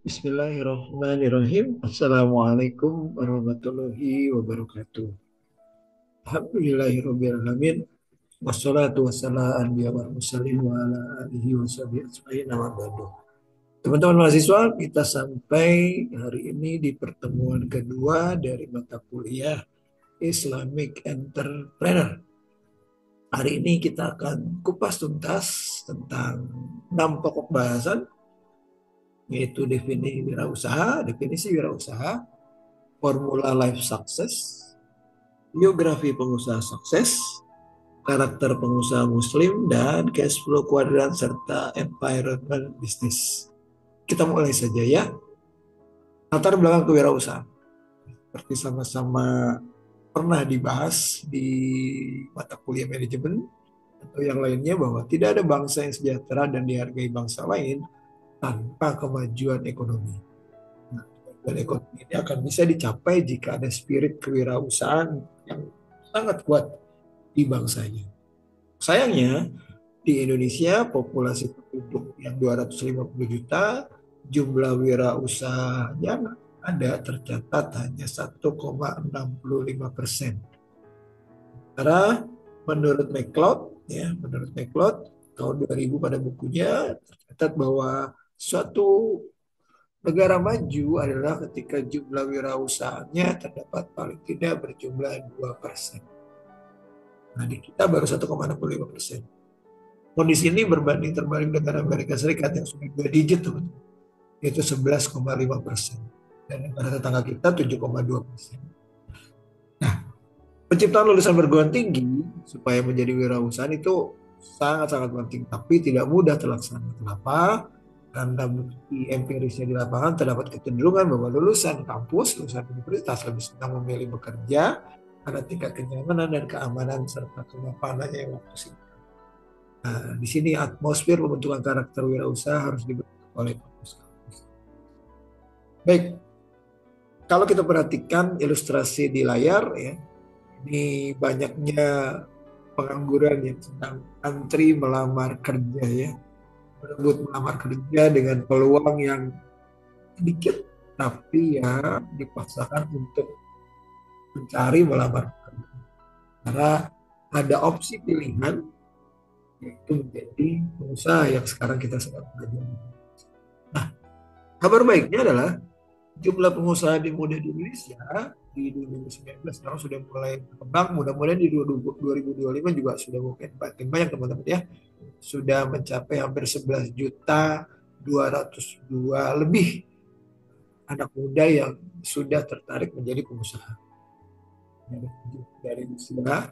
Bismillahirrahmanirrahim. Assalamualaikum warahmatullahi wabarakatuh. Alhamdulillahirrahmanirrahim. Wassalatu wassalamu ala mursalin wa ala alihi wa sahbihi ajma'in amma ba'du. Teman-teman mahasiswa, kita sampai hari ini di pertemuan kedua dari mata kuliah Islamic Entrepreneur. Hari ini kita akan kupas tuntas tentang 6 pokok bahasan, yaitu definisi wirausaha, formula life success, biografi pengusaha sukses, karakter pengusaha muslim, dan cash flow kuadran serta environment bisnis. Kita mulai saja ya. Latar belakang kewirausahaan. Seperti sama-sama pernah dibahas di mata kuliah manajemen atau yang lainnya, bahwa tidak ada bangsa yang sejahtera dan dihargai bangsa lain tanpa kemajuan ekonomi. Dan ekonomi ini akan bisa dicapai jika ada spirit kewirausahaan yang sangat kuat di bangsanya. Sayangnya, di Indonesia populasi penduduk yang 250 juta, jumlah wirausahanya ada tercatat hanya 1,65%. Karena menurut McLeod tahun 2000 pada bukunya tercatat bahwa suatu negara maju adalah ketika jumlah wirausahanya terdapat paling tidak berjumlah 2%. Nah, di kita baru 1,65%. Kondisi ini berbanding terbalik dengan Amerika Serikat yang sudah 2 digit, yaitu 11,5%. Dan negara tetangga kita 7,2%. Nah, penciptaan lulusan perguruan tinggi supaya menjadi wirausahaan itu sangat-sangat penting, tapi tidak mudah terlaksana. Kenapa? Karena bukti empirisnya di lapangan terdapat kecenderungan bahwa lulusan kampus, lulusan universitas lebih senang memilih bekerja karena tingkat kenyamanan dan keamanan serta kemapanannya yang waktu singkat. Nah, di sini atmosfer pembentukan karakter wirausaha harus dibentuk oleh kampus-kampus. Baik, kalau kita perhatikan ilustrasi di layar ya, ini banyaknya pengangguran yang sedang antri melamar kerja ya, berebut melamar kerja dengan peluang yang sedikit, tapi ya dipaksakan untuk mencari melamar kerja. Karena ada opsi pilihan, yaitu menjadi pengusaha yang sekarang kita sedang pelajari. Nah, kabar baiknya adalah jumlah pengusaha di muda di Indonesia di 2019 sekarang sudah mulai berkembang. Mudah-mudahan di 2025 juga sudah mungkin banyak teman-teman ya, sudah mencapai hampir 11 juta 202 lebih anak muda yang sudah tertarik menjadi pengusaha. Dari usia 15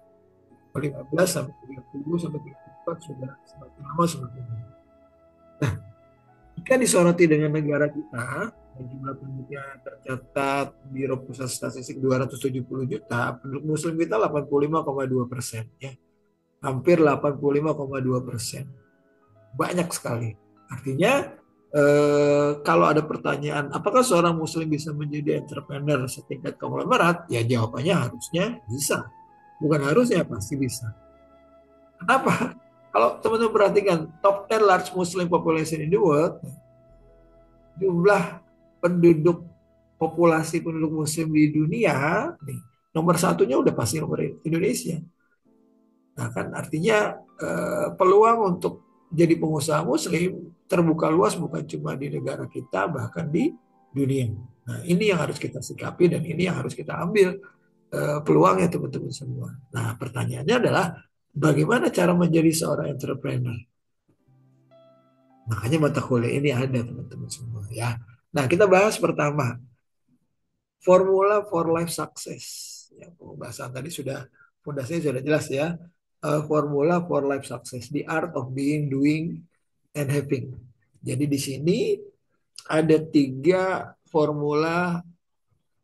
sampai 30 sampai 34 sudah semakin lama semakin banyak. Nah, jika disoroti dengan negara kita, jumlah penduduknya tercatat Biro Pusat Statistik 270 juta, penduduk muslim kita 85,2%, ya. Hampir 85,2%. Banyak sekali. Artinya kalau ada pertanyaan, apakah seorang muslim bisa menjadi entrepreneur setingkat konglomerat? Ya jawabannya harusnya bisa. Bukan harusnya, pasti bisa. Kenapa? Kalau teman-teman perhatikan, top 10 large Muslim population in the world, jumlah populasi penduduk muslim di dunia, nih, nomor satunya udah pasti nomor Indonesia. Nah kan artinya peluang untuk jadi pengusaha muslim terbuka luas bukan cuma di negara kita, bahkan di dunia. Nah ini yang harus kita sikapi dan ini yang harus kita ambil peluangnya teman-teman semua. Nah pertanyaannya adalah bagaimana cara menjadi seorang entrepreneur? Makanya mata kuliah ini ada teman-teman semua ya. Nah kita bahas pertama, formula for life success. Ya, pembahasan tadi sudah, fondasinya sudah jelas ya. Formula for life success, the art of being, doing, and having. Jadi di sini ada 3 formula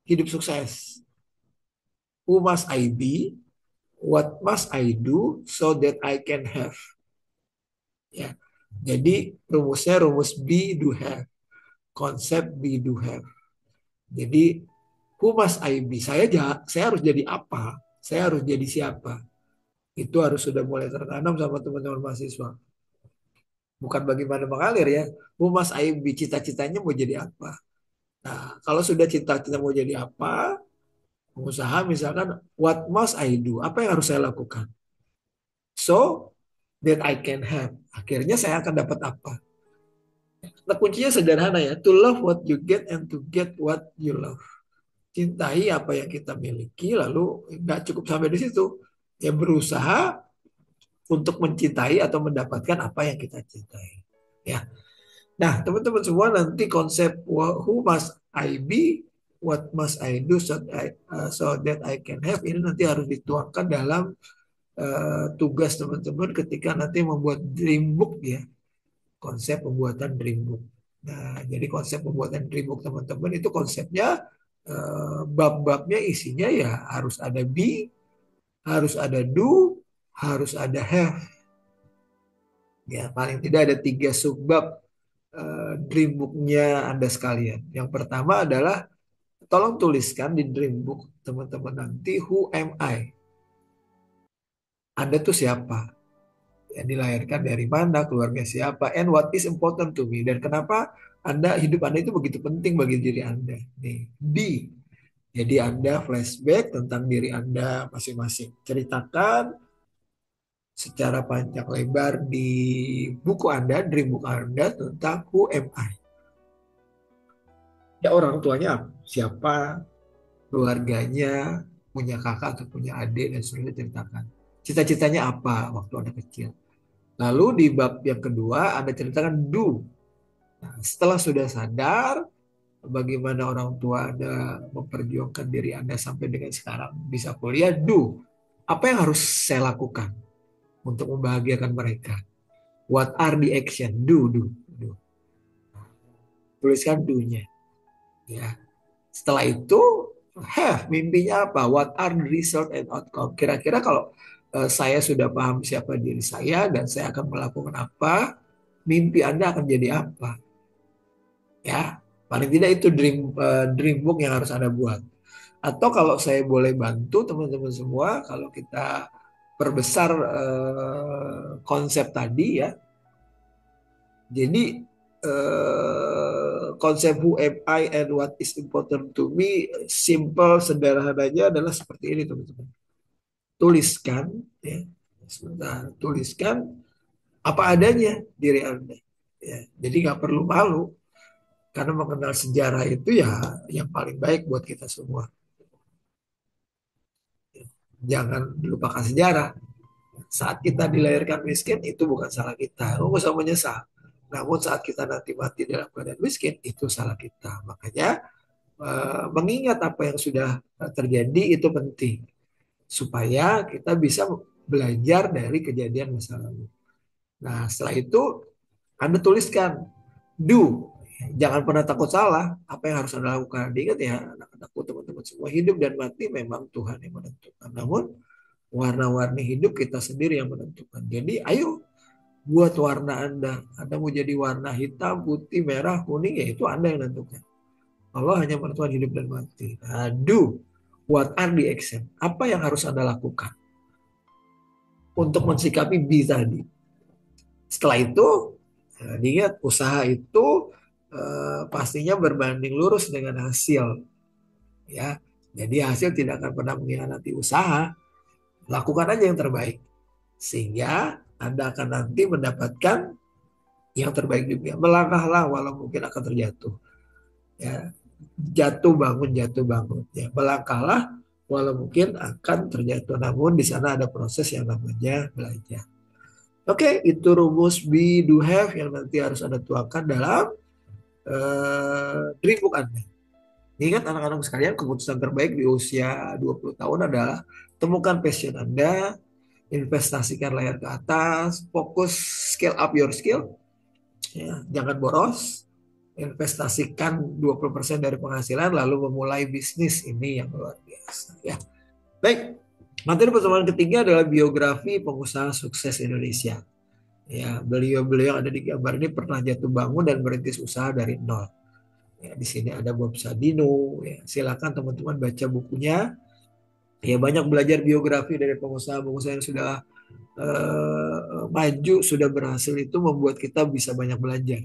hidup sukses. Who must I be? What must I do so that I can have? Ya. Jadi rumus be, do, have. Konsep be, do, have. Jadi who must I be? Saya harus jadi apa? Saya harus jadi siapa? Itu harus sudah mulai tertanam sama teman-teman mahasiswa. bukan bagaimana mengalir ya. Who must I be, cita-citanya mau jadi apa. Nah, kalau sudah cita-cita mau jadi apa, pengusaha misalkan, what must I do, apa yang harus saya lakukan, so that I can have, akhirnya saya akan dapat apa. Nah, kuncinya sederhana ya, to love what you get and to get what you love. Cintai apa yang kita miliki, lalu nggak cukup sampai di situ, ya berusaha untuk mencintai atau mendapatkan apa yang kita cintai. Ya, nah teman-teman semua, nanti konsep who must I be, what must I do so that I can have, ini nanti harus dituangkan dalam tugas teman-teman ketika nanti membuat dream book ya, konsep pembuatan dream book. Nah, jadi konsep pembuatan dream book teman-teman itu konsepnya bab-babnya isinya ya harus ada be, harus ada do, harus ada have. Ya, paling tidak ada 3 subbab dream book-nya Anda sekalian. Yang pertama adalah tolong tuliskan di dream book teman-teman nanti, who am I? Anda tuh siapa? Ya, dilahirkan dari mana, keluarga siapa, and what is important to me, dan kenapa hidup Anda itu begitu penting bagi diri Anda. Nih, B. Jadi Anda flashback tentang diri Anda masing-masing. Ceritakan secara panjang lebar di buku Anda, dream book Anda, tentang who am I. Ya, orang tuanya siapa, keluarganya, punya kakak atau punya adik, dan seterusnya ceritakan. Cita-citanya apa waktu Anda kecil. Lalu di bab yang kedua, Anda ceritakan do. Nah, setelah sudah sadar bagaimana orang tua Anda memperjuangkan diri Anda sampai dengan sekarang bisa kuliah, do. Apa yang harus saya lakukan untuk membahagiakan mereka? What are the action? Do. Tuliskan do-nya. Ya. Setelah itu, have, mimpinya apa? What are the result and outcome? Kira-kira kalau saya sudah paham siapa diri saya dan saya akan melakukan apa, mimpi Anda akan jadi apa? Ya, paling tidak itu dream book yang harus Anda buat. Atau kalau saya boleh bantu teman-teman semua, kalau kita perbesar konsep tadi ya. Jadi konsep who am I and what is important to me, simple, sederhananya adalah seperti ini teman-teman. Tuliskan ya, sebentar, tuliskan apa adanya diri Anda. Ya, jadi nggak perlu malu karena mengenal sejarah itu ya yang paling baik buat kita semua. Jangan lupakan sejarah. Saat kita dilahirkan miskin itu bukan salah kita, nggak usah menyesal. Namun saat kita nanti mati dalam keadaan miskin itu salah kita. Makanya mengingat apa yang sudah terjadi itu penting supaya kita bisa belajar dari kejadian masa lalu. Nah, setelah itu Anda tuliskan do. Jangan pernah takut salah. Apa yang harus Anda lakukan? Diingat ya, anak-anakku, teman-teman semua, hidup dan mati memang Tuhan yang menentukan. Namun warna-warni hidup kita sendiri yang menentukan. Jadi ayo buat warna Anda. Anda mau jadi warna hitam, putih, merah, kuning, ya itu Anda yang menentukan. Allah hanya menentukan hidup dan mati. Nah, do. What are the action? Apa yang harus Anda lakukan untuk mensikapi B tadi? Setelah itu, ingat usaha itu pastinya berbanding lurus dengan hasil. Ya, jadi hasil tidak akan pernah mengkhianati usaha. Lakukan aja yang terbaik, sehingga Anda akan nanti mendapatkan yang terbaik juga. Melangkahlah walau mungkin akan terjatuh. Ya, jatuh bangun. Ya, melangkahlah walau mungkin akan terjatuh. Namun di sana ada proses yang namanya belajar. Oke, itu rumus be, do, have yang nanti harus Anda tuangkan dalam dream book Anda. Ingat anak-anak sekalian, keputusan terbaik di usia 20 tahun adalah temukan passion Anda, investasikan layar ke atas, fokus scale up your skill, ya, jangan boros, investasikan 20% dari penghasilan lalu memulai bisnis ini yang luar biasa ya. Baik, materi pertemuan ketiga adalah biografi pengusaha sukses Indonesia. Ya, beliau-beliau yang ada di gambar ini pernah jatuh bangun dan merintis usaha dari nol. Ya, di sini ada Bob Sadino. Ya, silakan teman-teman baca bukunya. Ya, banyak belajar biografi dari pengusaha-pengusaha yang sudah maju, sudah berhasil itu membuat kita bisa banyak belajar.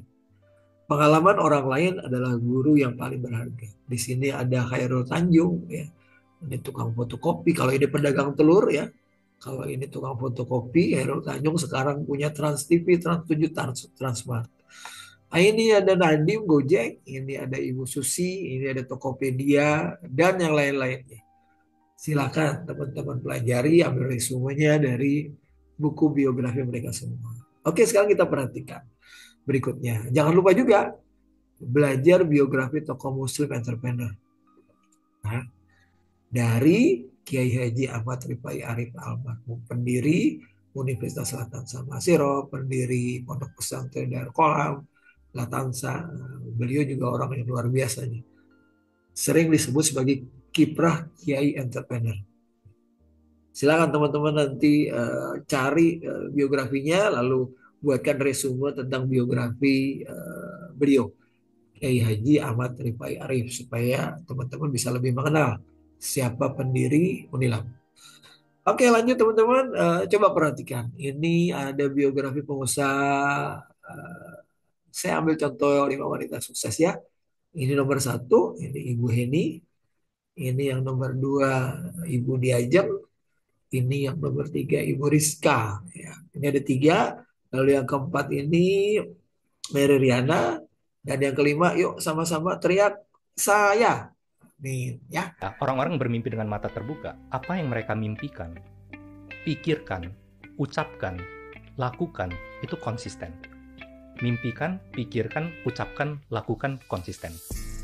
Pengalaman orang lain adalah guru yang paling berharga. Di sini ada Khairul Tanjung, ya. Ini tukang fotokopi. Kalau ini pedagang telur, ya. Kalau ini tukang fotokopi, Khairul Tanjung sekarang punya Trans TV, Trans 7, Transmart. Nah, ini ada Nadim Gojek, ini ada Ibu Susi, ini ada Tokopedia, dan yang lain-lainnya. Silakan teman-teman pelajari, ambil resumenya dari buku biografi mereka semua. Oke, sekarang kita perhatikan berikutnya. Jangan lupa juga belajar biografi tokoh Muslim entrepreneur. Nah, dari Kiai Haji Ahmad Rifai Arif almarhum, pendiri Universitas Selatan Samasiro, pendiri Pondok Pesantren Darul Qolam, Latansa. Beliau juga orang yang luar biasa nih. Sering disebut sebagai kiprah Kiai entrepreneur. Silakan teman-teman nanti cari biografinya, lalu buatkan resume tentang biografi beliau, Kiai Haji Ahmad Rifai Arif, supaya teman-teman bisa lebih mengenal siapa pendiri Unilam. Oke, lanjut teman-teman. Coba perhatikan. Ini ada biografi pengusaha. Saya ambil contoh 5 wanita sukses ya. Ini nomor 1, ini Ibu Heni. Ini yang nomor 2, Ibu Diajeng. Ini yang nomor 3, Ibu Rizka. Ya, ini ada 3. Lalu yang keempat ini Mary Riana. Dan yang kelima, yuk sama-sama teriak saya. Nih, ya. Orang-orang bermimpi dengan mata terbuka. Apa yang mereka mimpikan, pikirkan, ucapkan, lakukan, itu konsisten. Mimpikan, pikirkan, ucapkan, lakukan, konsisten.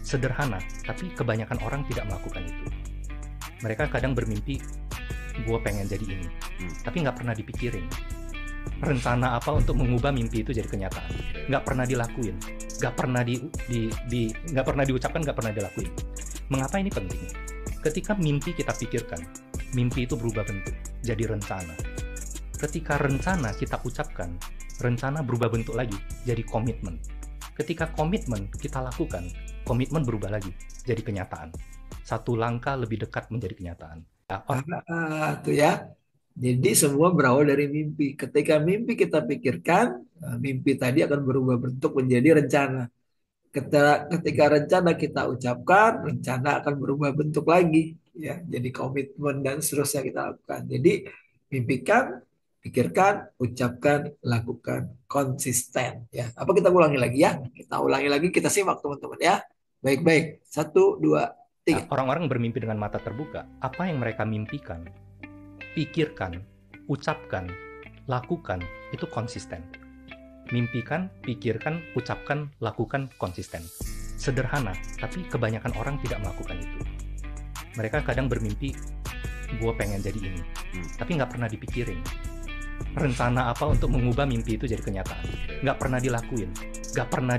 Sederhana, tapi kebanyakan orang tidak melakukan itu. Mereka kadang bermimpi, gue pengen jadi ini, tapi nggak pernah dipikirin. Rencana apa untuk mengubah mimpi itu jadi kenyataan? Nggak pernah dilakuin, nggak pernah nggak pernah diucapkan, nggak pernah dilakuin. Mengapa ini penting? Ketika mimpi kita pikirkan, mimpi itu berubah bentuk, jadi rencana. Ketika rencana kita ucapkan, rencana berubah bentuk lagi, jadi komitmen. Ketika komitmen kita lakukan, komitmen berubah lagi, jadi kenyataan. Satu langkah lebih dekat menjadi kenyataan. Tuh ya. Jadi semua berawal dari mimpi. Ketika mimpi kita pikirkan, mimpi tadi akan berubah bentuk menjadi rencana. Ketika rencana kita ucapkan, rencana akan berubah bentuk lagi, ya. Jadi komitmen dan seterusnya kita lakukan. Jadi mimpikan, pikirkan, ucapkan, lakukan, konsisten. Ya, apa kita ulangi lagi ya? Kita ulangi lagi, kita simak teman-teman ya. Baik-baik. 1, 2, 3. Orang-orang bermimpi dengan mata terbuka. Apa yang mereka mimpikan, pikirkan, ucapkan, lakukan, itu konsisten. Mimpikan, pikirkan, ucapkan, lakukan, konsisten. Sederhana, tapi kebanyakan orang tidak melakukan itu. Mereka kadang bermimpi, gue pengen jadi ini, tapi nggak pernah dipikirin. Rencana apa untuk mengubah mimpi itu jadi kenyataan? Nggak pernah dilakuin, nggak pernah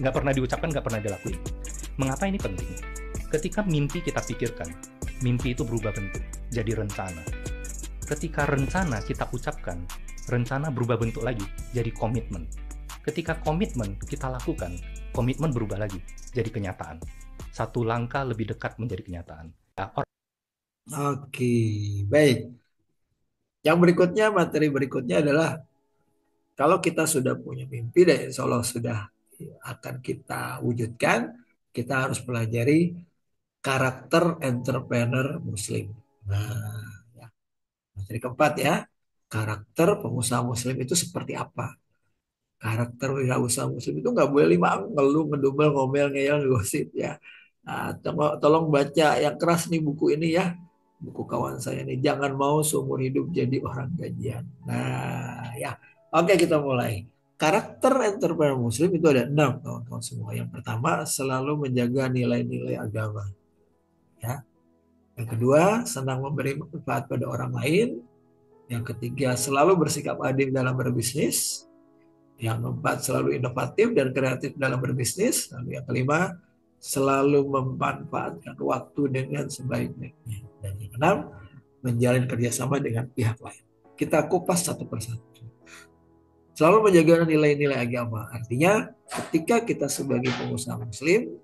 nggak pernah diucapkan, nggak pernah dilakuin. Mengapa ini penting? Ketika mimpi kita pikirkan, mimpi itu berubah bentuk, jadi rencana. Ketika rencana kita ucapkan, rencana berubah bentuk lagi, jadi komitmen. Ketika komitmen kita lakukan, komitmen berubah lagi, jadi kenyataan. Satu langkah lebih dekat menjadi kenyataan. Oke, baik. Yang berikutnya, materi berikutnya adalah kalau kita sudah punya mimpi dan insya Allah sudah akan kita wujudkan, kita harus pelajari karakter entrepreneur Muslim. Nah, ya. Materi keempat ya, karakter pengusaha Muslim itu seperti apa? Karakter wirausaha Muslim itu nggak boleh lima ngeluh, ngedumel, ngomel, ngeyel, gosip ya. Nah, tolong baca yang keras nih buku ini ya, buku kawan saya nih. Jangan mau seumur hidup jadi orang gajian. Nah, ya. Oke, kita mulai. Karakter entrepreneur Muslim itu ada 6, kawan-kawan semua. Yang pertama, selalu menjaga nilai-nilai agama. Ya. Yang kedua, senang memberi manfaat pada orang lain. Yang ketiga, selalu bersikap adil dalam berbisnis. Yang keempat, selalu inovatif dan kreatif dalam berbisnis. Lalu yang kelima, selalu memanfaatkan waktu dengan sebaik-baiknya. Dan yang keenam, menjalin kerjasama dengan pihak lain. Kita kupas satu persatu. Selalu menjaga nilai-nilai agama. Artinya, ketika kita sebagai pengusaha Muslim,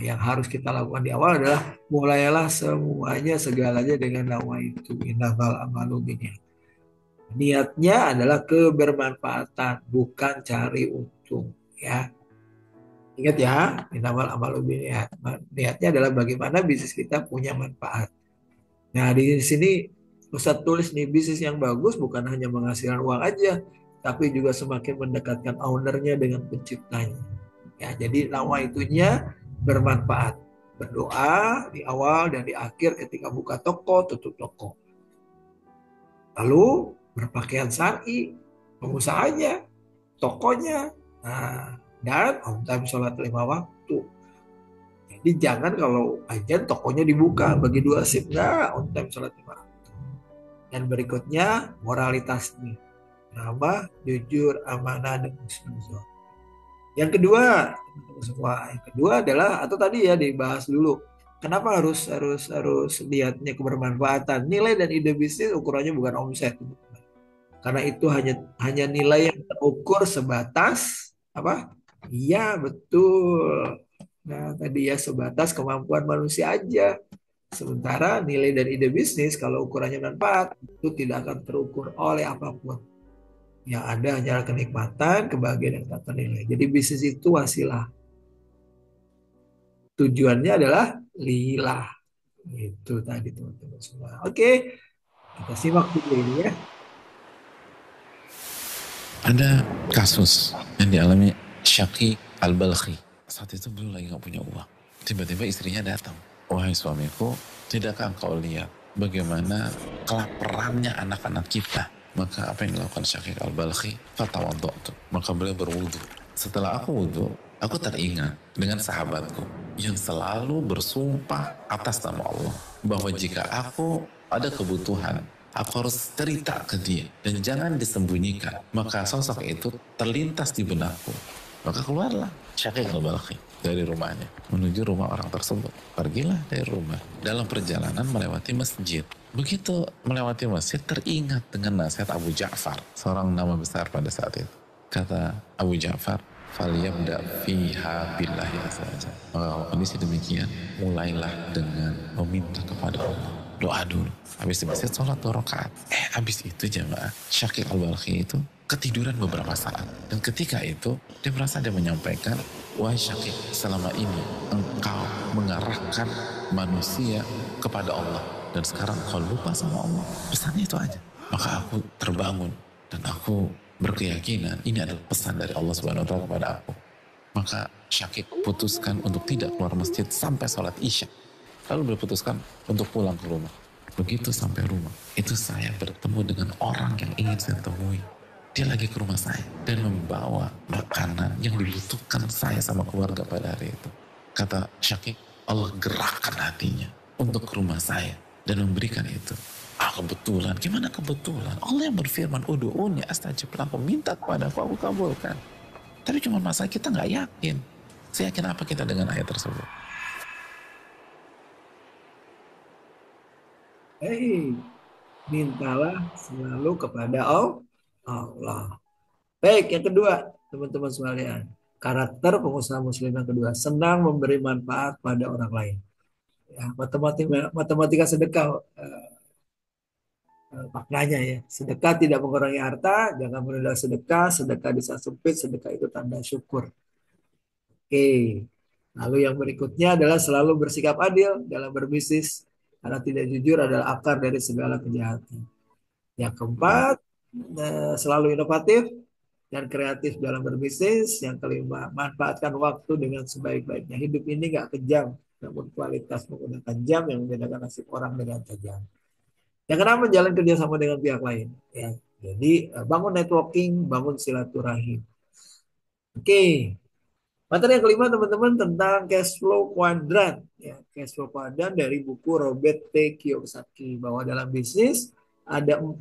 yang harus kita lakukan di awal adalah mulailah semuanya segalanya dengan nawaitu innamal a'malu binniyat. Niatnya adalah kebermanfaatan, bukan cari untung. Ya, ingat ya, innamal amalu niat. Niatnya adalah bagaimana bisnis kita punya manfaat. Nah, di sini Ustadz tulis nih, bisnis yang bagus bukan hanya menghasilkan uang aja, tapi juga semakin mendekatkan ownernya dengan penciptanya. Ya, jadi nama itunya bermanfaat. Berdoa di awal dan di akhir ketika buka toko, tutup toko. Lalu berpakaian syar'i, pengusahanya, tokonya. Nah, dan on time sholat 5 waktu. Jadi jangan kalau aja tokonya dibuka bagi 2 shift, nggak on time sholat 5 waktu. Dan berikutnya moralitas nih, ramah, jujur, amanah, dan husnuzon. Yang kedua, teman-teman semua, yang kedua adalah atau tadi ya dibahas dulu. Kenapa harus lihatnya kebermanfaatan? Nilai dan ide bisnis ukurannya bukan omset, karena itu hanya hanya nilai yang terukur sebatas apa? Iya, betul. Nah, tadi ya sebatas kemampuan manusia aja. Sementara nilai dan ide bisnis kalau ukurannya manfaat itu tidak akan terukur oleh apapun. Yang ada hanya kenikmatan, kebahagiaan yang tak ternilai. Jadi bisnis itu wasilah. Tujuannya adalah lillah. Itu tadi teman-teman semua. Oke, kita simak dulu ini ya. Ada kasus yang dialami Syaqi Al-Balkhi. Saat itu beliau lagi gak punya uang. Tiba-tiba istrinya datang. Wahai suamiku, tidakkah engkau lihat bagaimana kelaparannya anak-anak kita? Maka apa yang dilakukan Syaqi Al-Balkhi? Fatawadda'tu. Maka beliau berwudu. Setelah aku wudu, aku teringat dengan sahabatku yang selalu bersumpah atas nama Allah bahwa jika aku ada kebutuhan, aku harus cerita ke dia dan jangan disembunyikan. Maka sosok itu terlintas di benakku. Maka keluarlah Syaqi Al-Balkhi dari rumahnya menuju rumah orang tersebut. Pergilah dari rumah. Dalam perjalanan melewati masjid. Begitu melewati masjid teringat dengan nasihat Abu Ja'far, seorang nama besar pada saat itu. Kata Abu Ja'far, "Falyabda fiha billahi azza. Maka kondisi demikian, mulailah dengan meminta kepada Allah. Doa dulu. Habis di masjid sholat 2 rakaat. Habis itu jamaah, Syaqi Al-Balkhi itu ketiduran beberapa saat. Dan ketika itu, dia merasa dia menyampaikan, wahai Syaqi, selama ini engkau mengarahkan manusia kepada Allah. Dan sekarang kau lupa sama Allah. Pesannya itu aja. Maka aku terbangun dan aku berkeyakinan ini adalah pesan dari Allah Subhanahu wa taala kepada aku. Maka Syaqi putuskan untuk tidak keluar masjid sampai sholat Isya. Lalu beliau putuskan untuk pulang ke rumah. Begitu sampai rumah, itu saya bertemu dengan orang yang ingin saya temui. Dia lagi ke rumah saya dan membawa makanan yang dibutuhkan saya sama keluarga pada hari itu. Kata Syaqi, Allah gerakkan hatinya untuk ke rumah saya dan memberikan itu. Kebetulan. Gimana kebetulan? Allah yang berfirman, Udu'uni astajib lakum, minta kepadaku, aku kabulkan. Tapi cuma masalah kita nggak yakin. Seyakin apa kita dengan ayat tersebut? Mintalah selalu kepada Allah. Baik, yang kedua, teman-teman sekalian. Karakter pengusaha muslim yang kedua, senang memberi manfaat pada orang lain. Ya, matematika sedekah maknanya ya. Sedekah tidak mengurangi harta, jangan menunda sedekah, sedekah di saat sempit, sedekah itu tanda syukur. Oke. Lalu yang berikutnya adalah selalu bersikap adil dalam berbisnis, karena tidak jujur adalah akar dari segala kejahatan. Yang keempat, selalu inovatif dan kreatif dalam berbisnis. Yang kelima, manfaatkan waktu dengan sebaik-baiknya. Hidup ini nggak kejam, namun kualitas menggunakan jam yang membedakan nasib orang dengan kejam. Yang keenam, menjalin kerjasama dengan pihak lain. Ya, jadi bangun networking, bangun silaturahim. Oke, materi yang kelima teman-teman tentang cash flow kuadran. Ya, cash flow kuadran dari buku Robert T. Kiyosaki, bahwa dalam bisnis ada 4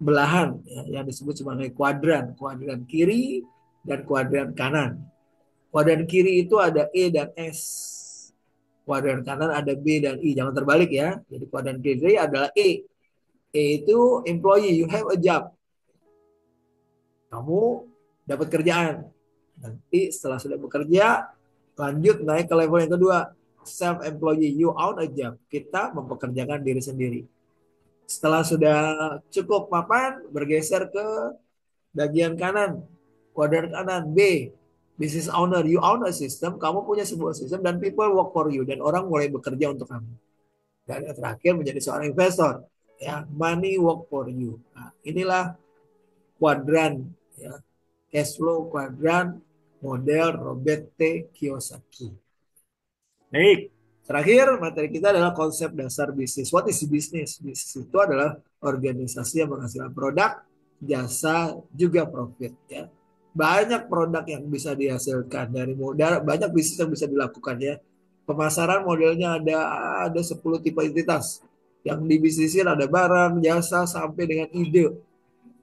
belahan ya, yang disebut sebagai kuadran. Kuadran kiri dan kuadran kanan. Kuadran kiri itu ada E dan S. Kuadran kanan ada B dan I. Jangan terbalik ya. Jadi kuadran kiri adalah E. E itu employee, you have a job. Kamu dapat kerjaan. Nanti setelah sudah bekerja, lanjut naik ke level yang kedua, self employee, you own a job. Kita mempekerjakan diri sendiri. Setelah sudah cukup mapan, bergeser ke bagian kanan, kuadran kanan B, business owner. You own a system, kamu punya sebuah sistem dan people work for you dan orang mulai bekerja untuk kamu. Dan yang terakhir menjadi seorang investor, ya, money work for you. Nah, inilah kuadran, ya, cash flow kuadran model Robert T. Kiyosaki. Baik, terakhir materi kita adalah konsep dasar bisnis. What is business? Bisnis itu adalah organisasi yang menghasilkan produk, jasa, juga profit. Ya. Banyak produk yang bisa dihasilkan dari modal, banyak bisnis yang bisa dilakukan ya. Pemasaran modelnya ada 10 tipe entitas. Yang dibisnisin ada barang, jasa, sampai dengan ide.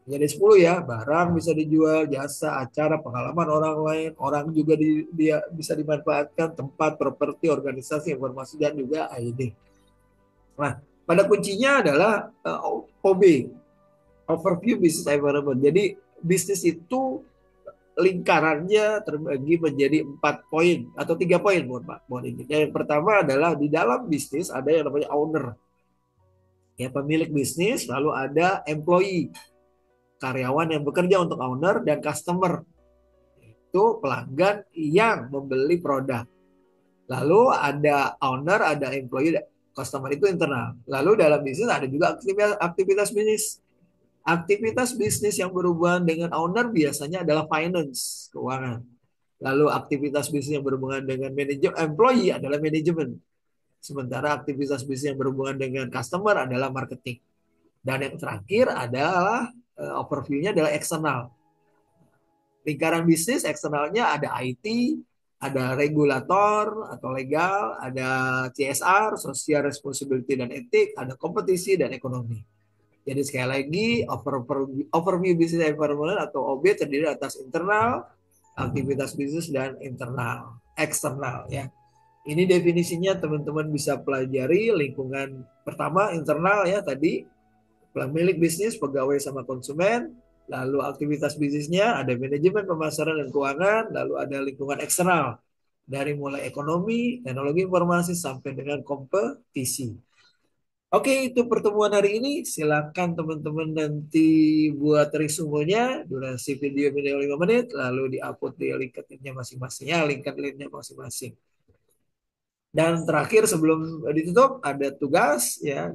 Jadi 10 ya, barang bisa dijual, jasa, acara, pengalaman orang lain, orang juga dia bisa dimanfaatkan, tempat, properti, organisasi, informasi, dan juga ID. Nah, pada kuncinya adalah OB, Overview Business Environment. Jadi bisnis itu lingkarannya terbagi menjadi 4 poin atau 3 poin, mohon izin. Yang pertama adalah di dalam bisnis ada yang namanya owner, ya, pemilik bisnis, lalu ada employee, karyawan yang bekerja untuk owner, dan customer, itu pelanggan yang membeli produk. Lalu ada owner, ada employee, customer itu internal. Lalu dalam bisnis ada juga aktivitas bisnis. Aktivitas bisnis yang berhubungan dengan owner biasanya adalah finance, keuangan. Lalu aktivitas bisnis yang berhubungan dengan manajemen, employee adalah manajemen. Sementara aktivitas bisnis yang berhubungan dengan customer adalah marketing. Dan yang terakhir adalah overview-nya adalah eksternal. Lingkaran bisnis eksternalnya ada IT, ada regulator atau legal, ada CSR, social responsibility dan etik, ada kompetisi dan ekonomi. Jadi sekali lagi overview business environment atau OB terdiri atas internal, aktivitas bisnis, dan internal, eksternal ya. Ini definisinya teman-teman bisa pelajari. Lingkungan pertama internal ya tadi, pemilik bisnis, pegawai sama konsumen. Lalu aktivitas bisnisnya ada manajemen, pemasaran, dan keuangan. Lalu ada lingkungan eksternal dari mulai ekonomi, teknologi informasi, sampai dengan kompetisi. Oke, itu pertemuan hari ini. Silakan teman-teman nanti buat resumenya. Durasi video minimal 5 menit. Lalu di-upload di LinkedIn-nya masing-masing. Ya, LinkedIn-nya masing-masing. Dan terakhir sebelum ditutup ada tugas ya,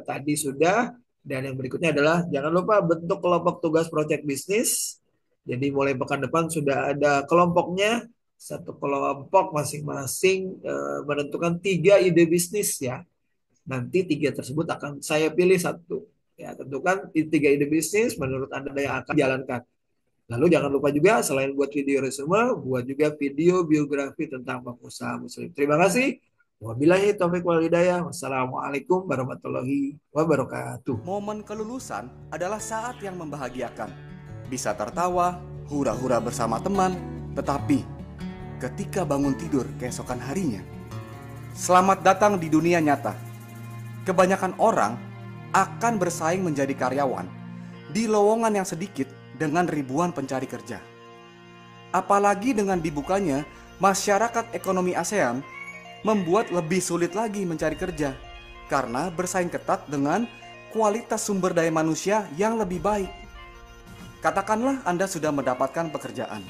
tadi sudah, dan yang berikutnya adalah jangan lupa bentuk kelompok tugas project bisnis. Jadi mulai pekan depan sudah ada kelompoknya, satu kelompok masing-masing menentukan 3 ide bisnis ya. Nanti 3 tersebut akan saya pilih satu ya, tentukan 3 ide bisnis menurut Anda yang akan jalankan. Lalu jangan lupa juga selain buat video resume, buat juga video biografi tentang pengusaha muslim. Terima kasih. Wabillahi taufiq wal hidayah. Wassalamualaikum warahmatullahi wabarakatuh. Momen kelulusan adalah saat yang membahagiakan. Bisa tertawa, hura-hura bersama teman, tetapi ketika bangun tidur keesokan harinya, selamat datang di dunia nyata. Kebanyakan orang akan bersaing menjadi karyawan di lowongan yang sedikit dengan ribuan pencari kerja. Apalagi dengan dibukanya masyarakat ekonomi ASEAN membuat lebih sulit lagi mencari kerja karena bersaing ketat dengan kualitas sumber daya manusia yang lebih baik. Katakanlah Anda sudah mendapatkan pekerjaan.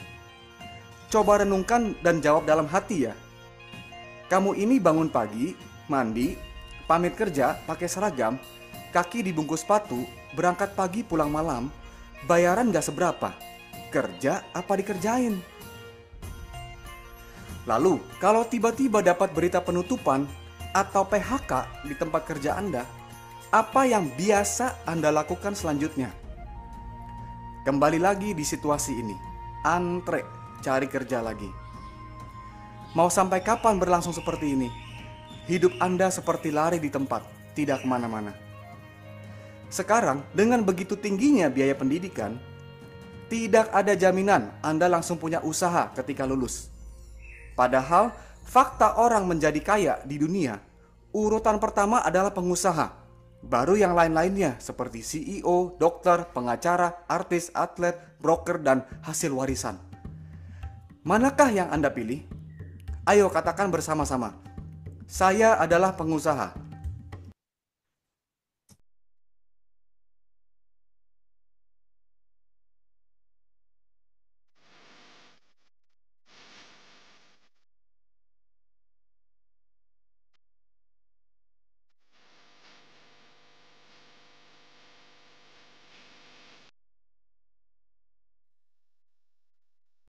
Coba renungkan dan jawab dalam hati ya. Kamu ini bangun pagi, mandi, pamit kerja pakai seragam, kaki dibungkus sepatu, berangkat pagi pulang malam, bayaran gak seberapa, kerja apa dikerjain? Lalu, kalau tiba-tiba dapat berita penutupan atau PHK di tempat kerja Anda, apa yang biasa Anda lakukan selanjutnya? Kembali lagi di situasi ini, antre cari kerja lagi. Mau sampai kapan berlangsung seperti ini? Hidup Anda seperti lari di tempat, tidak kemana-mana. Sekarang, dengan begitu tingginya biaya pendidikan, tidak ada jaminan Anda langsung punya usaha ketika lulus. Padahal, fakta orang menjadi kaya di dunia, urutan pertama adalah pengusaha. Baru yang lain-lainnya seperti CEO, dokter, pengacara, artis, atlet, broker, dan hasil warisan. Manakah yang Anda pilih? Ayo katakan bersama-sama. Saya adalah pengusaha.